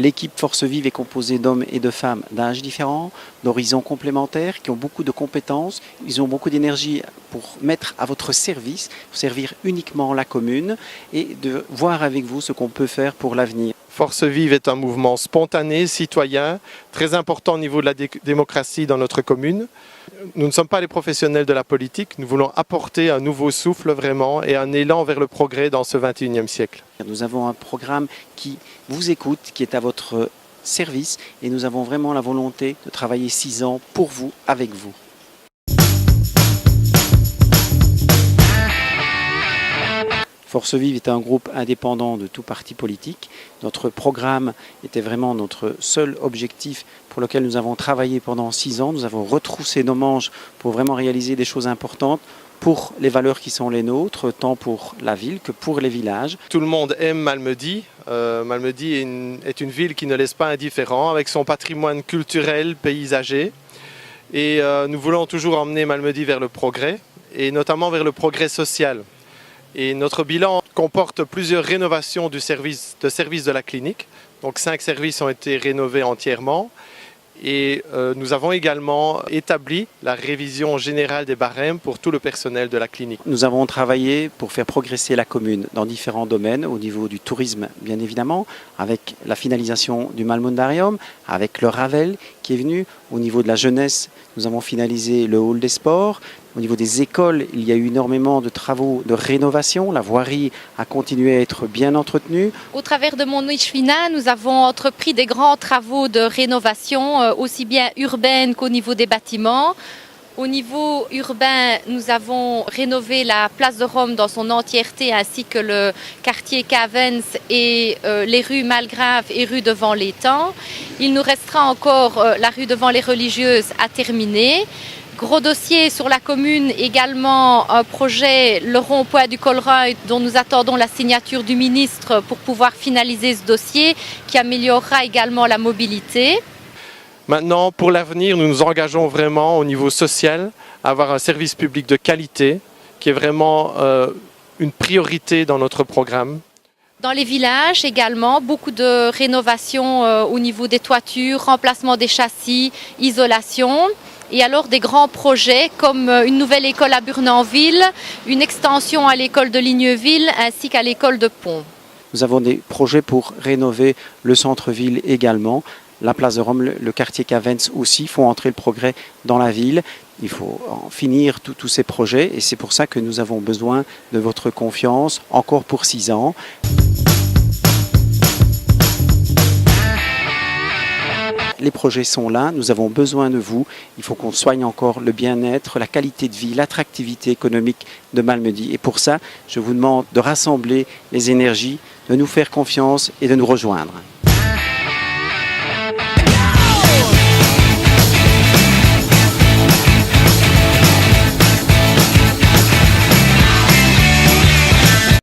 L'équipe Force Vive est composée d'hommes et de femmes d'âges différents, d'horizons complémentaires, qui ont beaucoup de compétences. Ils ont beaucoup d'énergie pour mettre à votre service, pour servir uniquement la commune et de voir avec vous ce qu'on peut faire pour l'avenir. Force Vive est un mouvement spontané, citoyen, très important au niveau de la démocratie dans notre commune. Nous ne sommes pas les professionnels de la politique, nous voulons apporter un nouveau souffle vraiment et un élan vers le progrès dans ce 21e siècle. Nous avons un programme qui vous écoute, qui est à votre service et nous avons vraiment la volonté de travailler 6 ans pour vous, avec vous. Force Vive est un groupe indépendant de tout parti politique. Notre programme était vraiment notre seul objectif pour lequel nous avons travaillé pendant 6 ans. Nous avons retroussé nos manches pour vraiment réaliser des choses importantes pour les valeurs qui sont les nôtres, tant pour la ville que pour les villages. Tout le monde aime Malmedy. Malmedy est une ville qui ne laisse pas indifférent avec son patrimoine culturel, paysager. Et nous voulons toujours emmener Malmedy vers le progrès et notamment vers le progrès social. Et notre bilan comporte plusieurs rénovations de services de la clinique. Donc 5 services ont été rénovés entièrement. Et nous avons également établi la révision générale des barèmes pour tout le personnel de la clinique. Nous avons travaillé pour faire progresser la commune dans différents domaines, au niveau du tourisme bien évidemment, avec la finalisation du Malmundarium, avec le Ravel qui est venu. Au niveau de la jeunesse, nous avons finalisé le hall des sports. Au niveau des écoles, il y a eu énormément de travaux de rénovation. La voirie a continué à être bien entretenue. Au travers de Montnouich-Finat, nous avons entrepris des grands travaux de rénovation, aussi bien urbaine qu'au niveau des bâtiments. Au niveau urbain, nous avons rénové la place de Rome dans son entièreté, ainsi que le quartier Cavens et les rues Malgrave et rue devant l'étang. Il nous restera encore la rue devant les religieuses à terminer. Gros dossier sur la commune, également un projet, le rond-point du Colreuil, dont nous attendons la signature du ministre pour pouvoir finaliser ce dossier, qui améliorera également la mobilité. Maintenant, pour l'avenir, nous nous engageons vraiment au niveau social à avoir un service public de qualité, qui est vraiment une priorité dans notre programme. Dans les villages également, beaucoup de rénovations au niveau des toitures, remplacement des châssis, isolation. Et alors des grands projets comme une nouvelle école à Burnanville, une extension à l'école de Ligneville ainsi qu'à l'école de Pont. Nous avons des projets pour rénover le centre-ville également. La place de Rome, le quartier Cavens aussi font entrer le progrès dans la ville. Il faut en finir tous ces projets et c'est pour ça que nous avons besoin de votre confiance encore pour 6 ans. Les projets sont là, nous avons besoin de vous. Il faut qu'on soigne encore le bien-être, la qualité de vie, l'attractivité économique de Malmedy. Et pour ça, je vous demande de rassembler les énergies, de nous faire confiance et de nous rejoindre.